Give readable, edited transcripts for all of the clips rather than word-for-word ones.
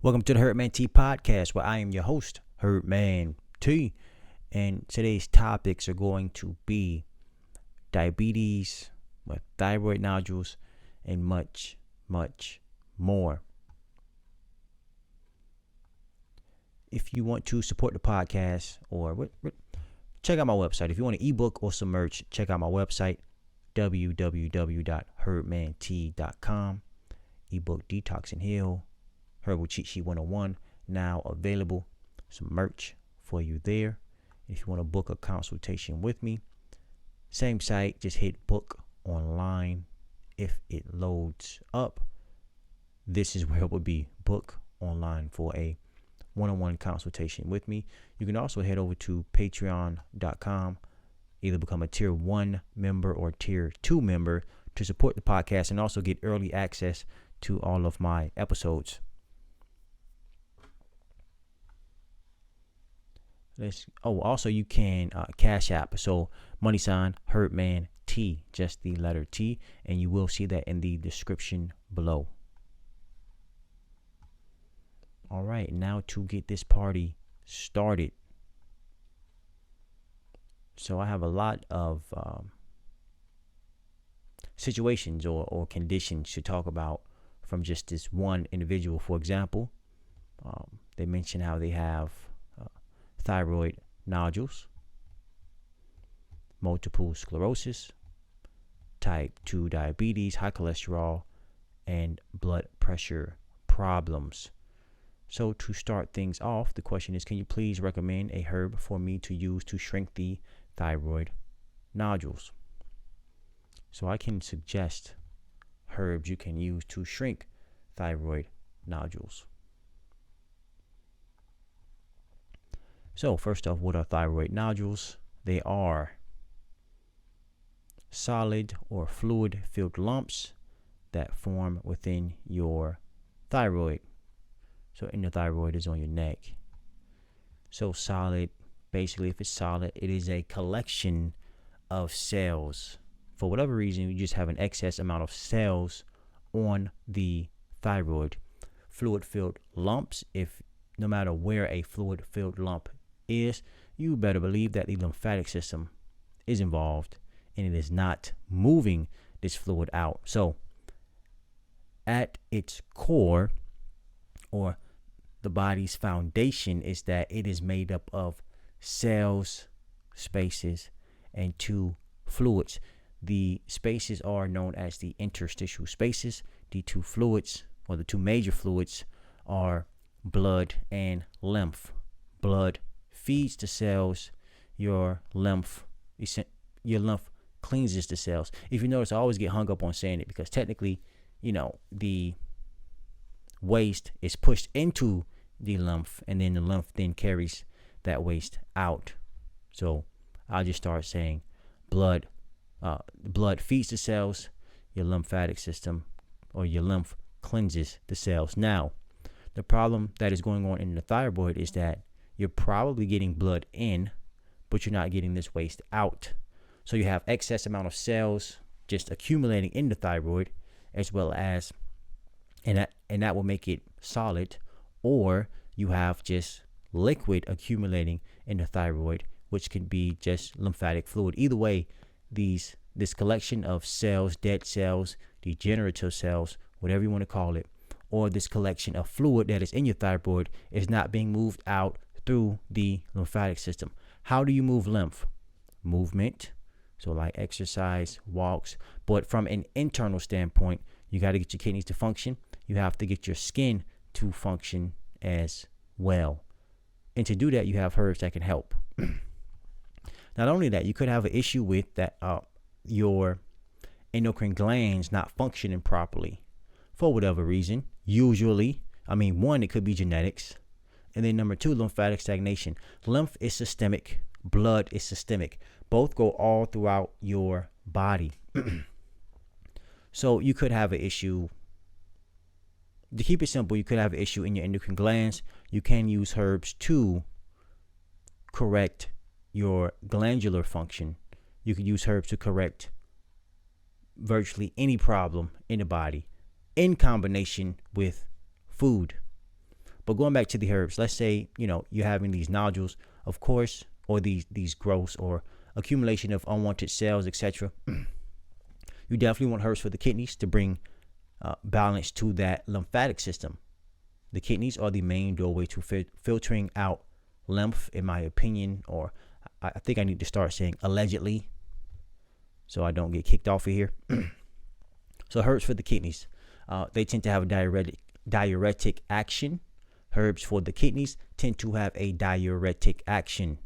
Welcome to the HerbmanT podcast, where I am your host, HerbmanT, and today's topics are going to be diabetes, with thyroid nodules, and much, much more. If you want to support the podcast or check out my website. If you want an ebook or some merch, check out my website, www.HerbmanT.com. Ebook Detox and Heal, Herbal Cheat Sheet 101, now available. Some merch for you there. If you want to book a consultation with me, same site, just hit book online. If it loads up, this is where it would be, book online for a one-on-one consultation with me. You can also head over to patreon.com, either become a tier 1 member or tier 2 member to support the podcast and also get early access to all of my episodes. Also you can CashApp. So # HerbmanT, just the letter T, and you will see that in the description below. All right, now to get this party started. So I have a lot of situations or conditions to talk about from just this one individual. For example, they mention how they have thyroid nodules, multiple sclerosis, type 2 diabetes, high cholesterol, and blood pressure problems. So to start things off, the question is, can you please recommend a herb for me to use to shrink the thyroid nodules? So I can suggest herbs you can use to shrink thyroid nodules. So first off, what are thyroid nodules? They are solid or fluid-filled lumps that form within your thyroid. So in the thyroid is on your neck. So solid, basically if it's solid, it is a collection of cells. For whatever reason, you just have an excess amount of cells on the thyroid. Fluid-filled lumps, if no matter where a fluid-filled lump is, you better believe that the lymphatic system is involved and it is not moving this fluid out. So at its core, or the body's foundation, is that it is made up of cells, spaces, and two fluids. The spaces are known as the interstitial spaces. The two fluids, or the two major fluids, are blood and lymph. Blood feeds the cells. Your lymph cleanses the cells. If you notice, I always get hung up on saying it because technically, the waste is pushed into the lymph, and then the lymph then carries that waste out. So I'll just start saying blood. The blood feeds the cells. Your lymphatic system, or your lymph, cleanses the cells. Now, the problem that is going on in the thyroid is that you're probably getting blood in, but you're not getting this waste out. So you have excess amount of cells just accumulating in the thyroid, as well as, and that will make it solid, or you have just liquid accumulating in the thyroid, which can be just lymphatic fluid. Either way, this collection of cells, dead cells, degenerative cells, whatever you want to call it, or this collection of fluid that is in your thyroid is not being moved out through the lymphatic system. How do you move lymph? Movement, so like exercise, walks. But from an internal standpoint, you got to get your kidneys to function. You have to get your skin to function as well. And to do that, you have herbs that can help. Not only that, you could have an issue with that your endocrine glands not functioning properly for whatever reason. Usually, one, it could be genetics. And then number 2, lymphatic stagnation. Lymph is systemic. Blood is systemic. Both go all throughout your body. So you could have an issue. To keep it simple, you could have an issue in your endocrine glands. You can use herbs to correct your glandular function. You could use herbs to correct virtually any problem in the body in combination with food. But going back to the herbs, let's say, you're having these nodules, of course, or these growths or accumulation of unwanted cells, etc. You definitely want herbs for the kidneys to bring balance to that lymphatic system. The kidneys are the main doorway to filtering out lymph, in my opinion, or I think I need to start saying allegedly, so I don't get kicked off of here. So herbs for the kidneys, they tend to have a diuretic action. Herbs for the kidneys tend to have a diuretic action.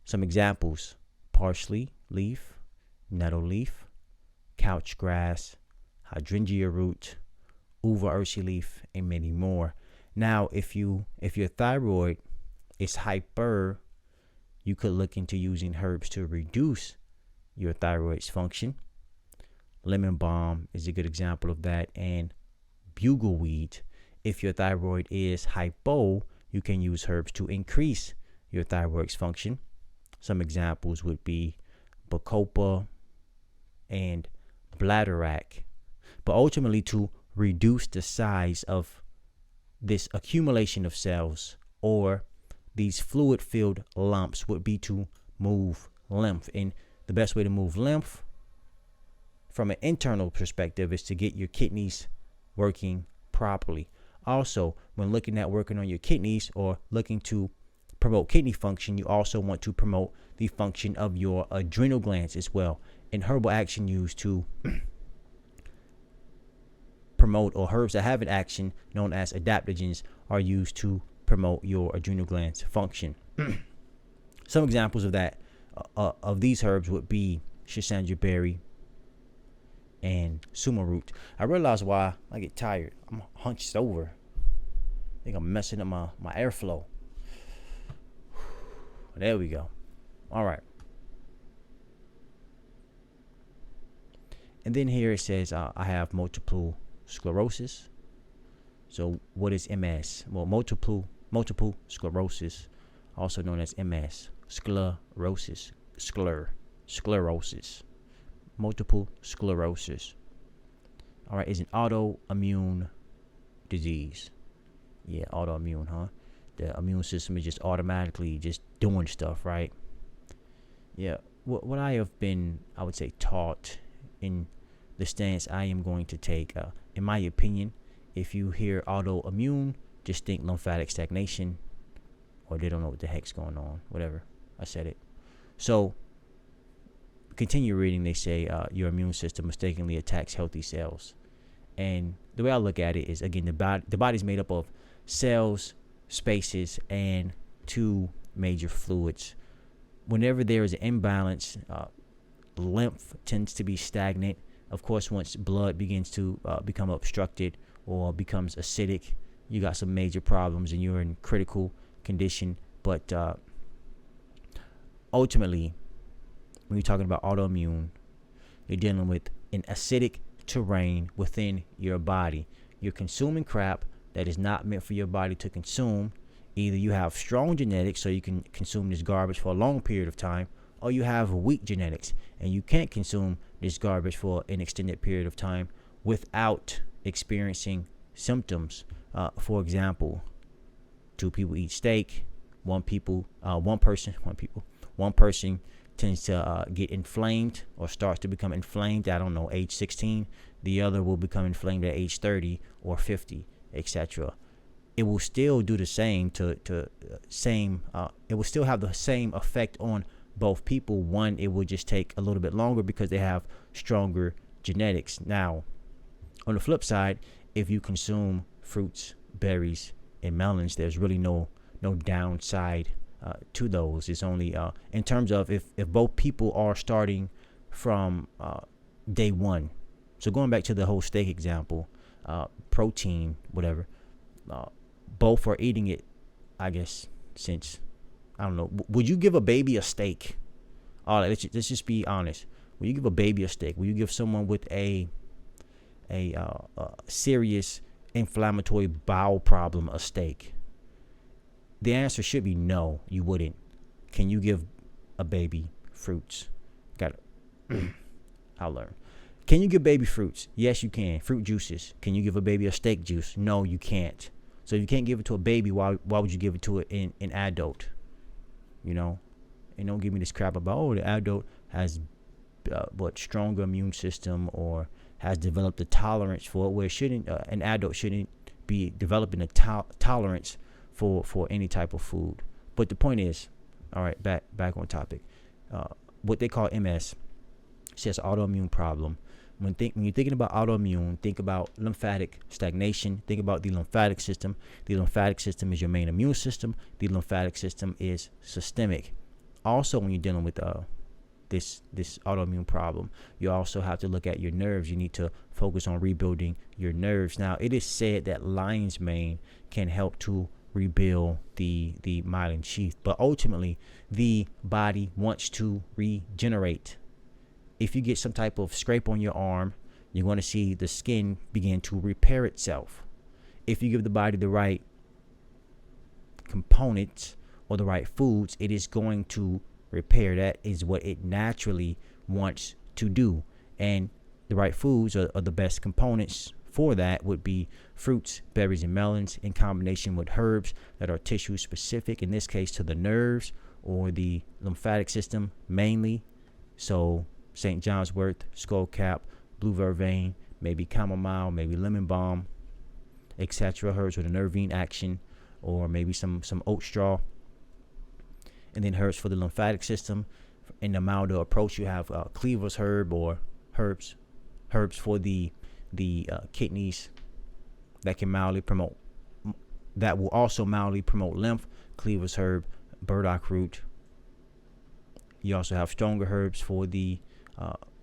Some examples: parsley leaf, nettle leaf, couch grass, hydrangea root, uva ursi leaf, and many more. Now, if your thyroid is hyper, you could look into using herbs to reduce your thyroid's function. Lemon balm is a good example of that, and bugleweed. If your thyroid is hypo, you can use herbs to increase your thyroid's function. Some examples would be bacopa and bladderwrack. But ultimately, to reduce the size of this accumulation of cells or these fluid-filled lumps would be to move lymph. And the best way to move lymph from an internal perspective is to get your kidneys working properly. Also, when looking at working on your kidneys or looking to promote kidney function, you also want to promote the function of your adrenal glands as well. And herbal action used to promote, or herbs that have an action known as adaptogens, are used to promote your adrenal glands function. Some examples of that, of these herbs, would be schisandra berry and sumac root. I realize why I get tired. I'm hunched over. I think I'm messing up my airflow. There we go. All right. And then here it says I have multiple sclerosis. So what is MS? Well, multiple sclerosis, also known as MS, sclerosis, sclerosis, multiple sclerosis. All right, is an autoimmune disease. Yeah, autoimmune, huh? The immune system is just automatically just doing stuff, right? Yeah, what I have been, I would say, taught in the stance I am going to take, in my opinion, if you hear autoimmune, just think lymphatic stagnation, or they don't know what the heck's going on. Whatever, I said it. So, continue reading. They say your immune system mistakenly attacks healthy cells. And the way I look at it is, again, the body's made up of cells, spaces, and two major fluids. Whenever there is an imbalance, lymph tends to be stagnant. Of course, once blood begins to become obstructed or becomes acidic, you got some major problems and you're in critical condition. But ultimately, when you're talking about autoimmune, you're dealing with an acidic terrain within your body. You're consuming crap that is not meant for your body to consume. Either you have strong genetics, so you can consume this garbage for a long period of time, or you have weak genetics and you can't consume this garbage for an extended period of time without experiencing symptoms. For example, two people eat steak. One person tends to get inflamed or starts to become inflamed at, I don't know, age 16. The other will become inflamed at age 30 or 50, etc. It will still do the same it will still have the same effect on both people. One, it will just take a little bit longer because they have stronger genetics. Now, on the flip side, if you consume fruits, berries, and melons, there's really no downside to those. It's only in terms of if both people are starting from day one. So going back to the whole steak example, protein, whatever, both are eating it, I guess, since, I don't know. Would you give a baby a steak? All right, let's just be honest. Will you give a baby a steak? Will you give someone with a serious inflammatory bowel problem a steak? The answer should be no, you wouldn't. Can you give a baby fruits? I'll learn. Can you give baby fruits? Yes, you can. Fruit juices. Can you give a baby a steak juice? No, you can't. So if you can't give it to a baby, why would you give it to an adult? You know, and don't give me this crap about, oh, the adult has stronger immune system or has developed a tolerance for it, where it shouldn't, an adult shouldn't be developing a tolerance for any type of food. But the point is, all right, back on topic. What they call MS, says autoimmune problem. When you're thinking about autoimmune, think about lymphatic stagnation. Think about the lymphatic system. The lymphatic system is your main immune system. The lymphatic system is systemic. Also, when you're dealing with this autoimmune problem, you also have to look at your nerves. You need to focus on rebuilding your nerves. Now, it is said that lion's mane can help to rebuild the myelin sheath, but ultimately the body wants to regenerate. If you get some type of scrape on your arm, you're going to see the skin begin to repair itself. If you give the body the right components or the right foods, it is going to repair. That is what it naturally wants to do. And the right foods are the best components for that would be fruits, berries, and melons in combination with herbs that are tissue specific, in this case to the nerves or the lymphatic system mainly. So St. John's wort, skullcap, blue vervain, maybe chamomile, maybe lemon balm, etc. Herbs with a nervine action, or maybe some oat straw. And then herbs for the lymphatic system. In the milder approach, you have cleaver's herb or herbs for the kidneys that can that will also mildly promote lymph. Cleaver's herb, burdock root. You also have stronger herbs for the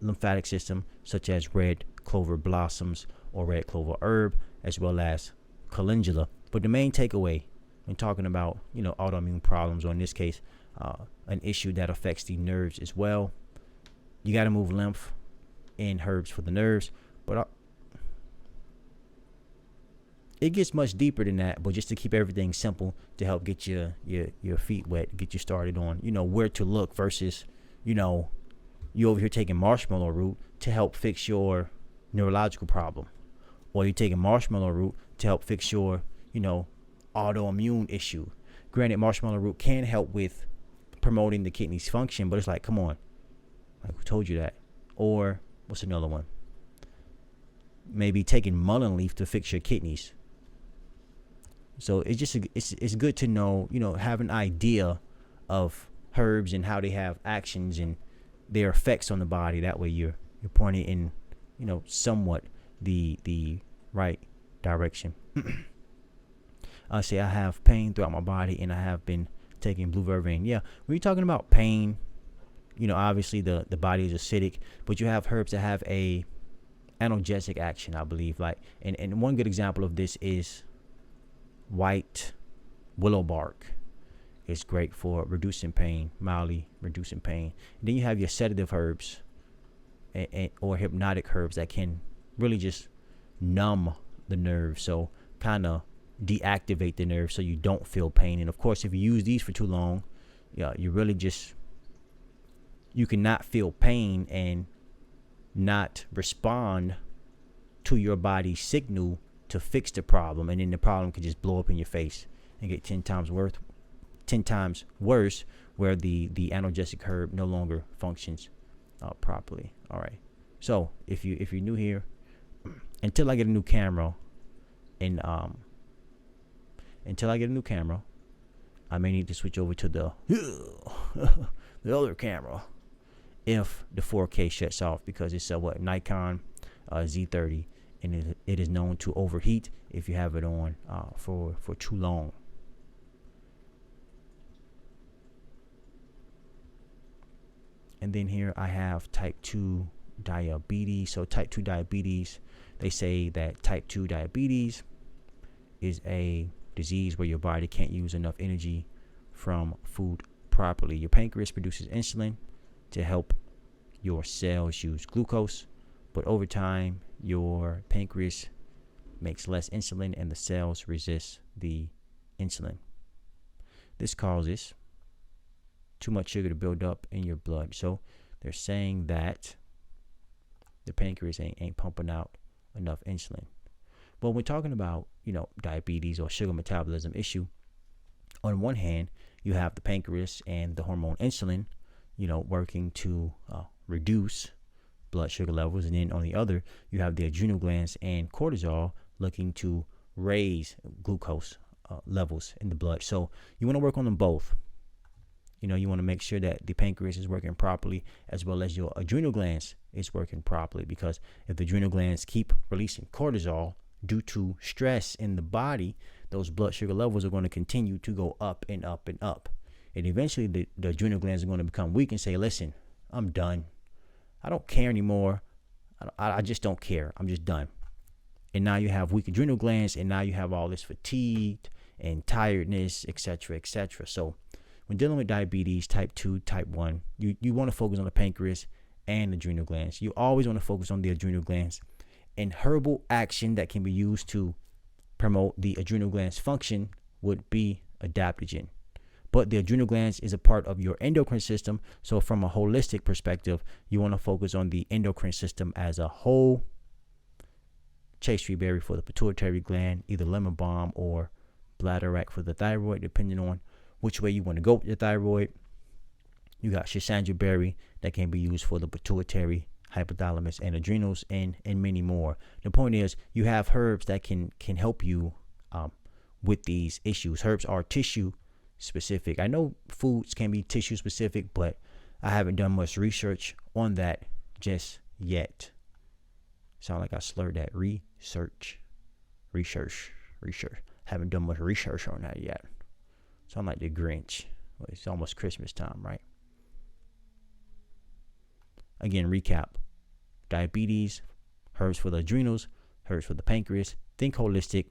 lymphatic system, such as red clover blossoms or red clover herb, as well as calendula. But the main takeaway when talking about autoimmune problems, or in this case an issue that affects the nerves as well, you got to move lymph and herbs for the nerves. But it gets much deeper than that. But just to keep everything simple, to help get your feet wet, get you started on where to look versus you over here taking marshmallow root to help fix your neurological problem, or you're taking marshmallow root to help fix your autoimmune issue. Granted, marshmallow root can help with promoting the kidney's function, but it's like, come on, like, who told you that? Or what's another one? Maybe taking mullein leaf to fix your kidneys. So it's just it's good to know, have an idea of herbs and how they have actions and their effects on the body. That way you're pointing in somewhat the right direction. I say I have pain throughout my body and I have been taking blue vervain. Yeah, when you're talking about pain, obviously the body is acidic, but you have herbs that have a analgesic action, I believe. Like, and one good example of this is white willow bark. It's great for reducing pain, mildly reducing pain. And then you have your sedative herbs or hypnotic herbs that can really just numb the nerve, so kind of deactivate the nerve so you don't feel pain. And of course, if you use these for too long, you really you cannot feel pain and not respond to your body's signal to fix the problem, and then the problem could just blow up in your face and get 10 times worse, where the analgesic herb no longer functions properly. All right. So if you're new here, until I get a new camera, and I may need to switch over to the the other camera if the 4K shuts off, because it's a Nikon Z30, and it is known to overheat if you have it on for too long. And then here I have type 2 diabetes. So type 2 diabetes, they say that type 2 diabetes is a disease where your body can't use enough energy from food properly. Your pancreas produces insulin to help your cells use glucose, but over time your pancreas makes less insulin and the cells resist the insulin. This causes too much sugar to build up in your blood. So they're saying that the pancreas ain't pumping out enough insulin. But when we're talking about, diabetes or sugar metabolism issue, on one hand, you have the pancreas and the hormone insulin, working to reduce blood sugar levels. And then on the other, you have the adrenal glands and cortisol looking to raise glucose levels in the blood. So you want to work on them both. You want to make sure that the pancreas is working properly, as well as your adrenal glands is working properly. Because if the adrenal glands keep releasing cortisol due to stress in the body, those blood sugar levels are going to continue to go up and up and up. And eventually the adrenal glands are going to become weak and say, listen, I'm done. I don't care anymore. I just don't care. I'm just done. And now you have weak adrenal glands, and now you have all this fatigue and tiredness, etc., etc. So when dealing with diabetes, type 2, type 1, you want to focus on the pancreas and adrenal glands. You always want to focus on the adrenal glands. And herbal action that can be used to promote the adrenal glands function would be adaptogen. But the adrenal glands is a part of your endocrine system. So from a holistic perspective, you want to focus on the endocrine system as a whole. Chase tree berry for the pituitary gland, either lemon balm or bladderwrack for the thyroid, depending on which way you want to go with your thyroid. You got schisandra berry that can be used for the pituitary, hypothalamus, and adrenals, and many more. The point is, you have herbs that can help you with these issues. Herbs are tissue specific. I know foods can be tissue specific, but I haven't done much research on that just yet. Sound like I slurred that. Research. Haven't done much research on that yet. Sound like the Grinch. Well, it's almost Christmas time, right? Again, recap. Diabetes, herbs for the adrenals, herbs for the pancreas. Think holistic.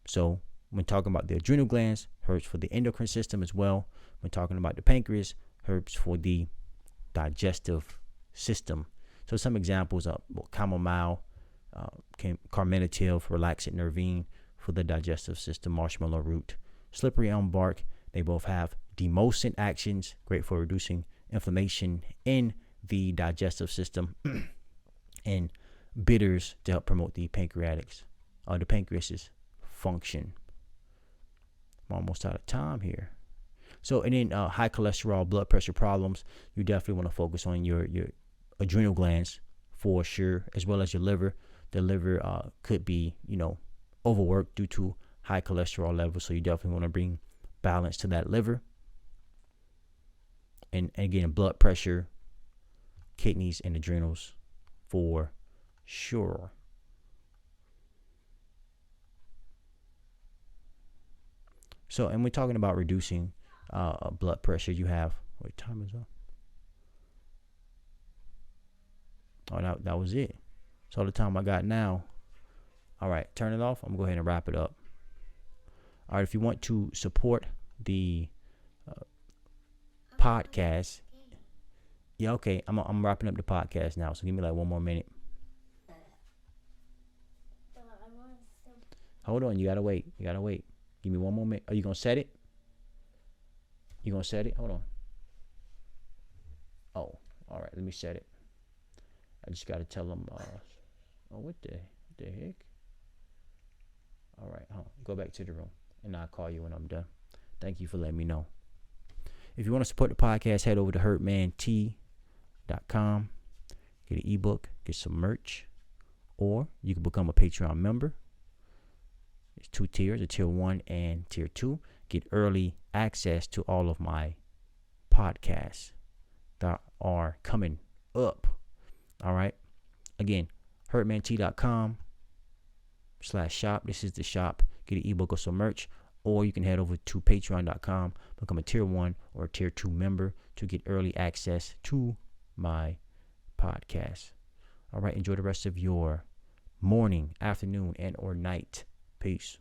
So when talking about the adrenal glands, herbs for the endocrine system as well. When talking about the pancreas, herbs for the digestive system. So some examples are chamomile, carminative, relaxant nervine for the digestive system, marshmallow root, slippery elm bark. They both have demulcent actions, great for reducing inflammation in the digestive system, and bitters to help promote the pancreas's function. I'm almost out of time here. So, and then high cholesterol, blood pressure problems, you definitely want to focus on your adrenal glands for sure, as well as your liver. The liver could be, overworked due to high cholesterol levels. So you definitely want to bring balance to that liver. And again, blood pressure, kidneys, and adrenals for sure. So, and we're talking about reducing blood pressure. You have, wait, time is up. Oh, that was it. So the time I got now. All right, turn it off. I'm going to go ahead and wrap it up. All right, if you want to support the podcast. Yeah, okay. I'm wrapping up the podcast now, so give me like 1 more minute. Hold on, you gotta wait. Give me 1 more minute. Are you gonna set it? Hold on. Oh, all right. Let me set it. I just gotta tell them. What the heck? All right. Go back to the room, and I'll call you when I'm done. Thank you for letting me know. If you want to support the podcast, head over to HerbmanT.com. Get an ebook, get some merch, or you can become a Patreon member. It's 2 tiers, a tier 1 and tier 2. Get early access to all of my podcasts that are coming up. All right. Again, HerbmanT.com/shop. This is the shop. Get an ebook or some merch. Or you can head over to patreon.com, become a tier 1 or a tier 2 member to get early access to my podcast. All right. Enjoy the rest of your morning, afternoon, and or night. Peace.